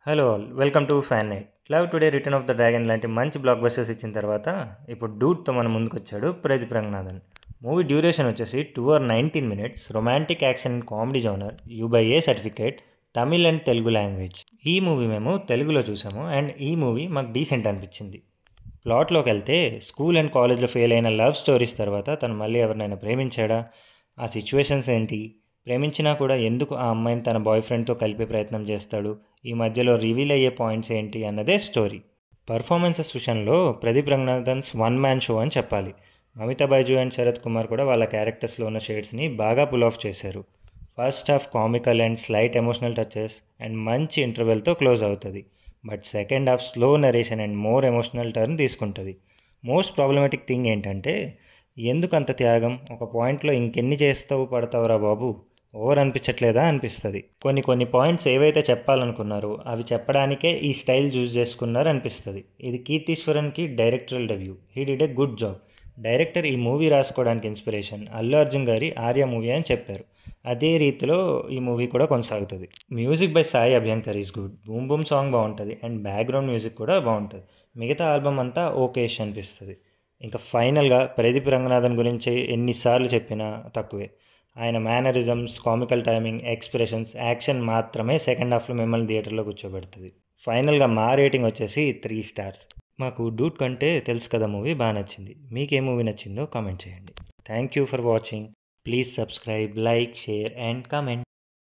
Hello all welcome to fan night. Love today return of the dragon లాంటి మంచి black busters ఇచ్చిన తర్వాత ఇప్పుడు డూడ్తో మన ముందుకు వచ్చాడు ప్రదీప్ రంగనాథన్. మూవీ డ్యూరేషన్ వచ్చేసి 2 hours 19 minutes, romantic action and comedy genre, U A certificate, Tamil and Telugu language. ఈ మూవీ మేము తెలుగులో చూసాము అండ్ ఈ మూవీ మాకు డీసెంట్ అనిపించింది. ప్లాట్లోకి వెళ్తే స్కూల్ అండ్ కాలేజ్లో ఫెయిల్ అయిన లవ్ స్టోరీస్ తర్వాత తను మళ్ళీ ఎవరినైనా ప్రేమించాడా, ఆ సిచ్యువేషన్స్ ఏంటి, ప్రేమించినా కూడా ఎందుకు ఆ అమ్మాయిని తన బాయ్ ఫ్రెండ్తో కలిపే ప్రయత్నం చేస్తాడు, ఈ మధ్యలో రివీల్ అయ్యే పాయింట్స్ ఏంటి అన్నదే స్టోరీ. పర్ఫార్మెన్సెస్ విషయంలో Pradeep Ranganathan's one man show అని చెప్పాలి. మమితా బైజు అండ్ శరత్ కుమార్ కూడా వాళ్ళ క్యారెక్టర్స్లో ఉన్న షేడ్స్ని బాగా పుల్ ఆఫ్ చేశారు. First half comical and slight emotional touches and మంచి ఇంటర్వెల్తో క్లోజ్ అవుతుంది. But second half slow narration and more emotional turn తీసుకుంటుంది. మోస్ట్ ప్రాబ్లమాటిక్ థింగ్ ఏంటంటే ఎందుకు అంత త్యాగం, ఒక పాయింట్లో ఇంకెన్ని చేస్తావు పడతావురా బాబు, ఓవర్ అనిపించట్లేదా అనిపిస్తుంది. కొన్ని పాయింట్స్ ఏవైతే చెప్పాలనుకున్నారో అవి చెప్పడానికే ఈ స్టైల్ చూస్ చేసుకున్నారు అనిపిస్తుంది. ఇది కీర్తీశ్వరన్కి directorial debut. He did a good job. Director ఈ మూవీ రాసుకోవడానికి ఇన్స్పిరేషన్ అల్లు అర్జున్ గారి ఆర్య మూవీ అని చెప్పారు. అదే రీతిలో ఈ మూవీ కూడా కొనసాగుతుంది. Music by Sai Abhyankar is good. Boom boom song బాగుంటుంది అండ్ బ్యాక్గ్రౌండ్ మ్యూజిక్ కూడా బాగుంటుంది. మిగతా ఆల్బమ్ అంతా ఓకేష్ అనిపిస్తుంది. ఇంకా ఫైనల్గా ప్రదీప్ రంగనాథన్ గురించి ఎన్నిసార్లు చెప్పినా తక్కువే. ఆయన mannerisms, comical timing, expressions, action మాత్రమే సెకండ్ హాఫ్లో మిమ్మల్ని థియేటర్లో కూర్చోబెడుతుంది. ఫైనల్గా మా రేటింగ్ వచ్చేసి 3 stars. మాకు డూట్ కంటే తెలుసు కదా మూవీ బాగా నచ్చింది. మీకు ఏ మూవీ నచ్చిందో కామెంట్ చేయండి. Thank you for watching. Please subscribe, like, share and comment.